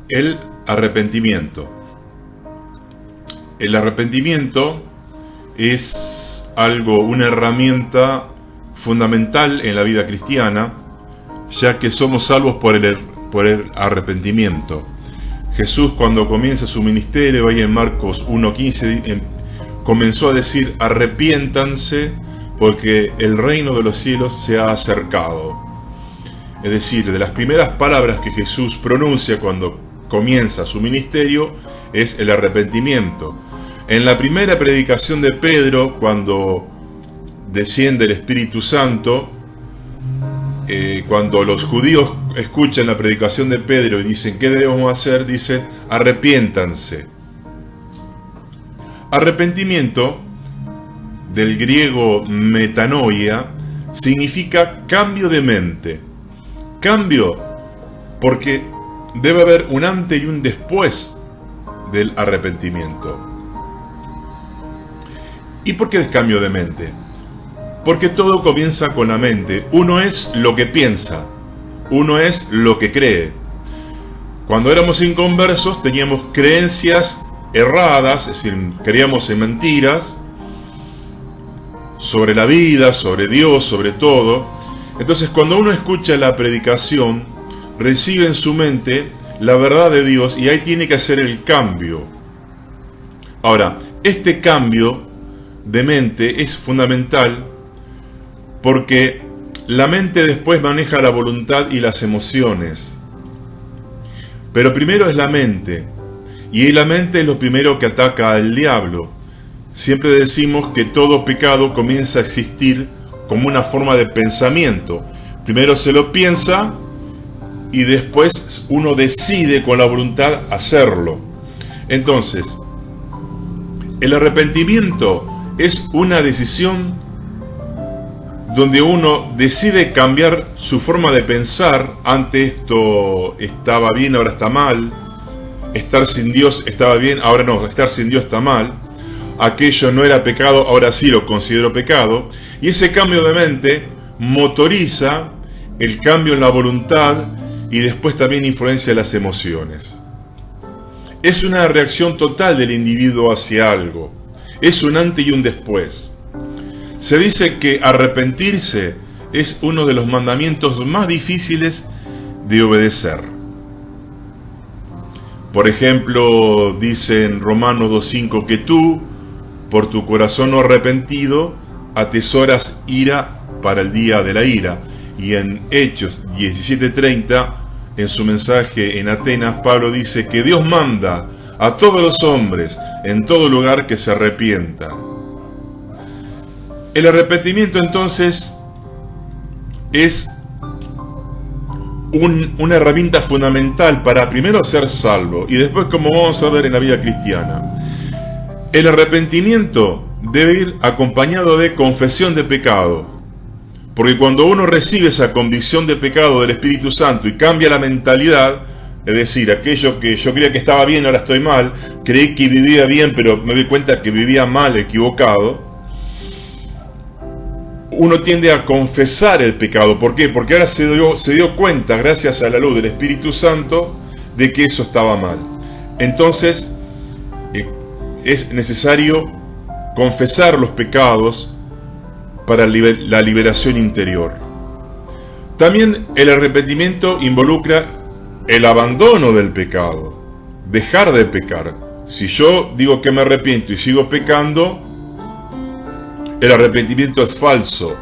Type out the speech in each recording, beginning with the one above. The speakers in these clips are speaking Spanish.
El arrepentimiento. El arrepentimiento es una herramienta fundamental en la vida cristiana, ya que somos salvos por el arrepentimiento. Jesús, cuando comienza su ministerio, ahí en Marcos 1:15, comenzó a decir: arrepiéntanse, porque el reino de los cielos se ha acercado. Es decir, de las primeras palabras que Jesús pronuncia cuando comienza su ministerio es el arrepentimiento. En la primera predicación de Pedro, cuando desciende el Espíritu Santo, cuando los judíos escuchan la predicación de Pedro y dicen: ¿qué debemos hacer? Dicen: arrepiéntanse. Arrepentimiento, del griego metanoia, significa cambio de mente. Cambio, porque debe haber un antes y un después del arrepentimiento. ¿Y por qué es cambio de mente? Porque todo comienza con la mente. Uno es lo que piensa, uno es lo que cree. Cuando éramos inconversos teníamos creencias erradas, es decir, creíamos en mentiras sobre la vida, sobre Dios, sobre todo. Entonces, cuando uno escucha la predicación, recibe en su mente la verdad de Dios y ahí tiene que hacer el cambio. Ahora, este cambio de mente es fundamental porque la mente después maneja la voluntad y las emociones. Pero primero es la mente, y la mente es lo primero que ataca al diablo. Siempre decimos que todo pecado comienza a existir como una forma de pensamiento. Primero se lo piensa y después uno decide con la voluntad hacerlo. Entonces, el arrepentimiento es una decisión donde uno decide cambiar su forma de pensar. Antes esto estaba bien, ahora está mal. Estar sin Dios estaba bien, ahora no, estar sin Dios está mal. Aquello no era pecado, ahora sí lo considero pecado. Y ese cambio de mente motoriza el cambio en la voluntad y después también influencia las emociones. Es una reacción total del individuo hacia algo. Es un antes y un después. Se dice que arrepentirse es uno de los mandamientos más difíciles de obedecer. Por ejemplo, dice en Romanos 2:5 que tú, por tu corazón no arrepentido, atesoras ira para el día de la ira. Y en Hechos 17:30, en su mensaje en Atenas, Pablo dice que Dios manda a todos los hombres en todo lugar que se arrepientan. El arrepentimiento entonces es una herramienta fundamental para primero ser salvo y después, como vamos a ver en la vida cristiana, el arrepentimiento debe ir acompañado de confesión de pecado, porque cuando uno recibe esa convicción de pecado del Espíritu Santo y cambia la mentalidad, es decir, aquello que yo creía que estaba bien, ahora estoy mal, creí que vivía bien, pero me doy cuenta que vivía mal, equivocado, uno tiende a confesar el pecado. ¿Por qué? Porque ahora se dio cuenta, gracias a la luz del Espíritu Santo, de que eso estaba mal. Entonces, es necesario confesar los pecados para la liberación interior. También el arrepentimiento involucra el abandono del pecado, dejar de pecar. Si yo digo que me arrepiento y sigo pecando, el arrepentimiento es falso.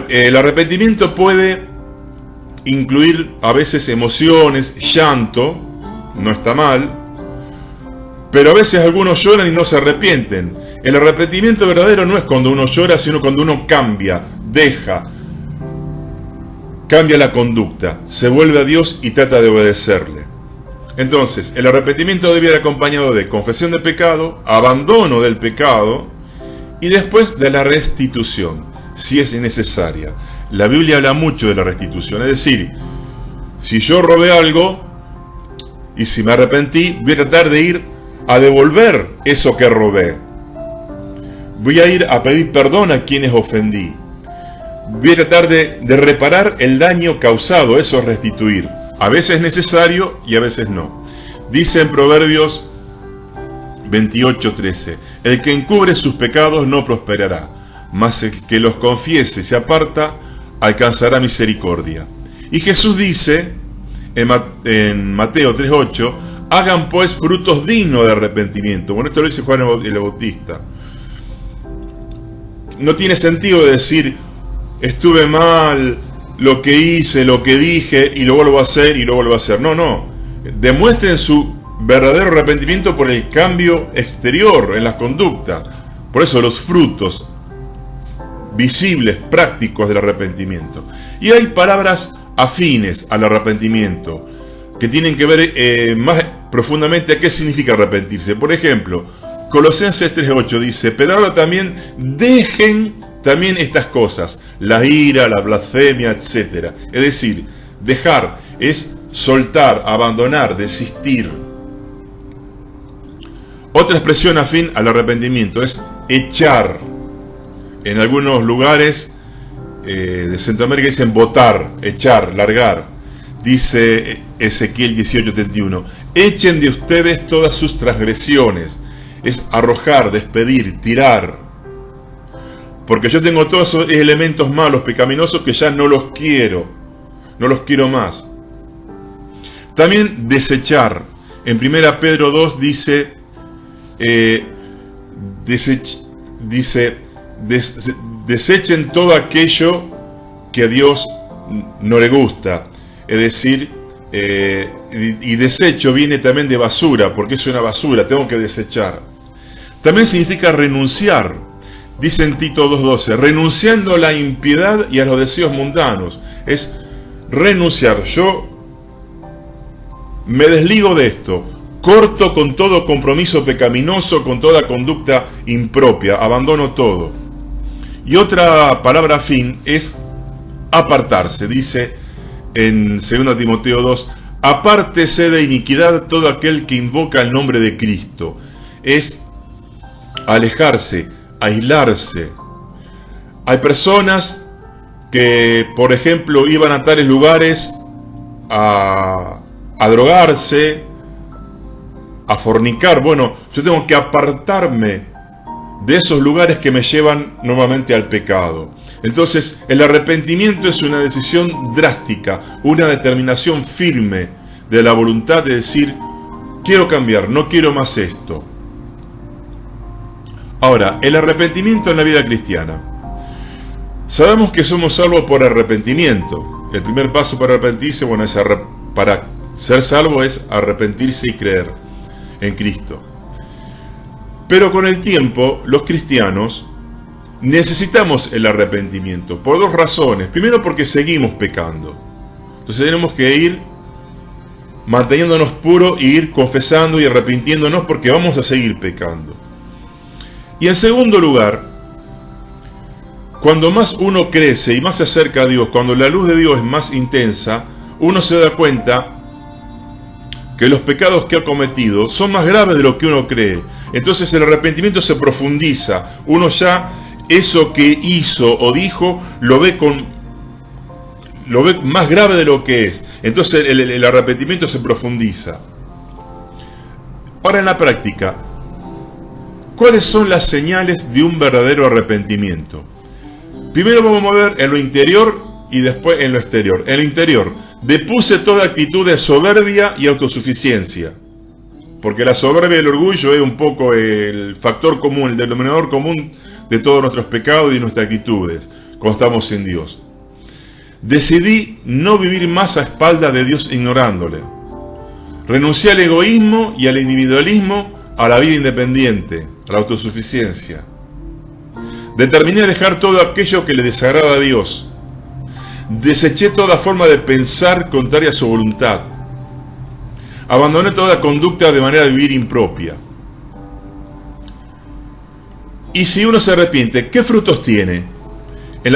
El arrepentimiento puede incluir a veces emociones, llanto, no está mal, pero a veces algunos lloran y no se arrepienten. El arrepentimiento verdadero no es cuando uno llora, sino cuando uno cambia, cambia la conducta, se vuelve a Dios y trata de obedecerle. Entonces, el arrepentimiento debe ir acompañado de confesión de pecado, abandono del pecado y después de la restitución, si es necesaria. La Biblia habla mucho de la restitución, es decir, si yo robé algo y si me arrepentí, voy a tratar de ir a devolver eso que robé. Voy a ir a pedir perdón a quienes ofendí. Voy a tratar de reparar el daño causado, eso es restituir. A veces es necesario y a veces no. Dice en Proverbios 28:13, el que encubre sus pecados no prosperará, mas el que los confiese y se aparta, alcanzará misericordia. Y Jesús dice en Mateo 3:8, hagan pues frutos dignos de arrepentimiento. Bueno, esto lo dice Juan el Bautista. No tiene sentido decir, estuve mal, lo que hice, lo que dije, y lo vuelvo a hacer, y lo vuelvo a hacer. No. Demuestren su verdadero arrepentimiento por el cambio exterior en las conductas. Por eso los frutos visibles, prácticos del arrepentimiento. Y hay palabras afines al arrepentimiento, que tienen que ver más profundamente a qué significa arrepentirse. Por ejemplo, Colosenses 3:8 dice, pero ahora también dejen también estas cosas, la ira, la blasfemia, etc. Es decir, dejar es soltar, abandonar, desistir. Otra expresión afín al arrepentimiento es echar. En algunos lugares de Centroamérica dicen botar, echar, largar. Dice Ezequiel 18:31, echen de ustedes todas sus transgresiones. Es arrojar, despedir, tirar. Porque yo tengo todos esos elementos malos, pecaminosos, que ya no los quiero más. También desechar. En 1 Pedro 2 dice, desechen todo aquello que a Dios no le gusta. Es decir, y desecho viene también de basura, porque es una basura, tengo que desechar. También significa renunciar. Dice en Tito 2:12, renunciando a la impiedad y a los deseos mundanos. Es renunciar. Yo me desligo de esto. Corto con todo compromiso pecaminoso, con toda conducta impropia. Abandono todo. Y otra palabra afín es apartarse. Dice en 2 Timoteo 2, apártese de iniquidad todo aquel que invoca el nombre de Cristo. Es alejarse, aislarse. Hay personas que, por ejemplo, iban a tales lugares a drogarse, a fornicar. Bueno, yo tengo que apartarme de esos lugares que me llevan normalmente al pecado. Entonces, el arrepentimiento es una decisión drástica, una determinación firme de la voluntad de decir, quiero cambiar, no quiero más esto. Ahora, el arrepentimiento en la vida cristiana. Sabemos que somos salvos por arrepentimiento. El primer paso para arrepentirse, bueno, para ser salvo es arrepentirse y creer en Cristo. Pero con el tiempo, los cristianos necesitamos el arrepentimiento por dos razones. Primero, porque seguimos pecando. Entonces tenemos que ir manteniéndonos puros y ir confesando y arrepintiéndonos porque vamos a seguir pecando. Y en segundo lugar, cuando más uno crece y más se acerca a Dios, cuando la luz de Dios es más intensa, uno se da cuenta que los pecados que ha cometido son más graves de lo que uno cree. Entonces el arrepentimiento se profundiza. Uno ya eso que hizo o dijo lo ve más grave de lo que es. Entonces el arrepentimiento se profundiza. Ahora, en la práctica, ¿cuáles son las señales de un verdadero arrepentimiento? Primero vamos a ver en lo interior y después en lo exterior. En lo interior, depuse toda actitud de soberbia y autosuficiencia. Porque la soberbia y el orgullo es un poco el factor común, el denominador común de todos nuestros pecados y nuestras actitudes cuando estamos sin Dios. Decidí no vivir más a espaldas de Dios ignorándole. Renuncié al egoísmo y al individualismo, a la vida independiente, a la autosuficiencia. Determiné dejar todo aquello que le desagrada a Dios. Deseché toda forma de pensar contraria a su voluntad. Abandoné toda conducta de manera de vivir impropia. Y si uno se arrepiente, ¿qué frutos tiene?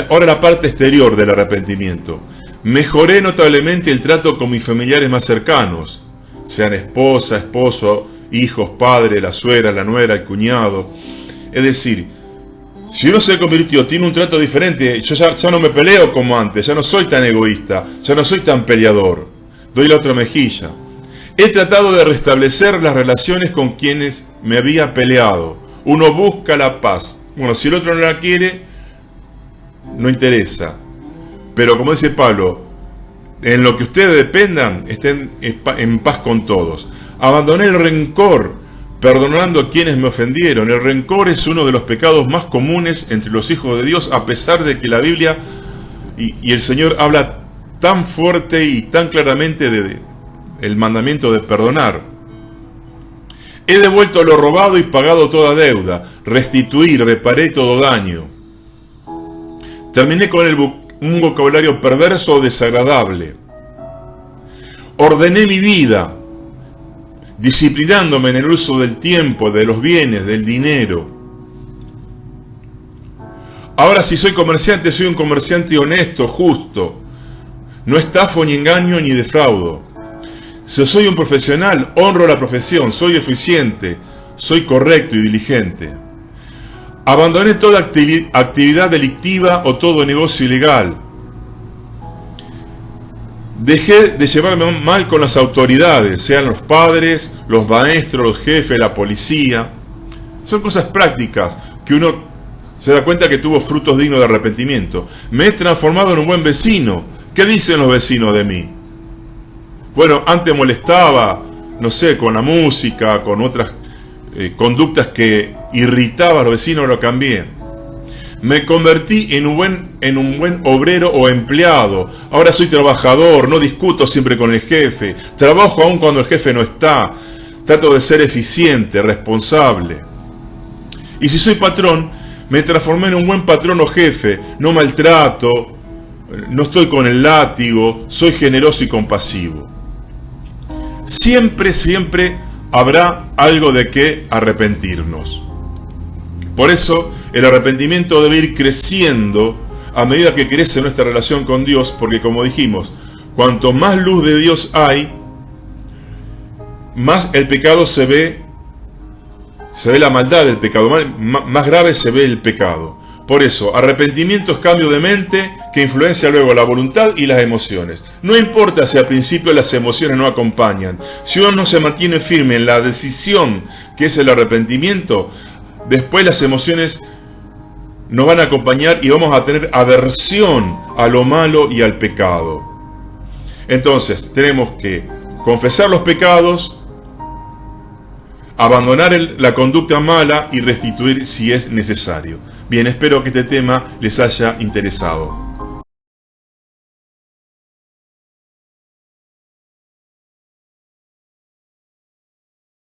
Ahora la parte exterior del arrepentimiento. Mejoré notablemente el trato con mis familiares más cercanos, sean esposa, esposo, hijos, padre, la suegra, la nuera, el cuñado. Es decir, si uno se convirtió, tiene un trato diferente. Yo ya no me peleo como antes, ya no soy tan egoísta, ya no soy tan peleador. doy la otra mejilla. He tratado de restablecer las relaciones con quienes me había peleado. Uno busca la paz. Bueno, si el otro no la quiere, no interesa. Pero como dice Pablo, en lo que ustedes dependan, estén en paz con todos. Abandoné el rencor, perdonando a quienes me ofendieron. El rencor es uno de los pecados más comunes entre los hijos de Dios, a pesar de que la Biblia y el Señor habla tan fuerte y tan claramente del mandamiento de perdonar. He devuelto lo robado y pagado toda deuda. Restituí, reparé todo daño. Terminé con un vocabulario perverso o desagradable. Ordené mi vida, disciplinándome en el uso del tiempo, de los bienes, del dinero. Ahora, si soy comerciante, soy un comerciante honesto, justo. No estafo ni engaño ni defraudo. Si soy un profesional, honro la profesión, soy eficiente, soy correcto y diligente. Abandoné toda actividad delictiva o todo negocio ilegal. Dejé de llevarme mal con las autoridades, sean los padres, los maestros, los jefes, la policía. Son cosas prácticas que uno se da cuenta que tuvo frutos dignos de arrepentimiento. Me he transformado en un buen vecino. ¿Qué dicen los vecinos de mí? Bueno, antes molestaba, no sé, con la música, con otras conductas que irritaban a los vecinos, lo cambié. Me convertí en un buen obrero o empleado. Ahora soy trabajador, no discuto siempre con el jefe. Trabajo aún cuando el jefe no está. Trato de ser eficiente, responsable. Y si soy patrón, me transformé en un buen patrón o jefe. No maltrato, no estoy con el látigo, soy generoso y compasivo. Siempre habrá algo de qué arrepentirnos. Por eso, el arrepentimiento debe ir creciendo a medida que crece nuestra relación con Dios, porque como dijimos, cuanto más luz de Dios hay, más el pecado se ve la maldad del pecado, más grave se ve el pecado. Por eso, arrepentimiento es cambio de mente que influencia luego la voluntad y las emociones. No importa si al principio las emociones no acompañan. Si uno no se mantiene firme en la decisión que es el arrepentimiento, después las emociones nos van a acompañar y vamos a tener aversión a lo malo y al pecado. Entonces, tenemos que confesar los pecados, abandonar la conducta mala y restituir si es necesario. Bien, espero que este tema les haya interesado.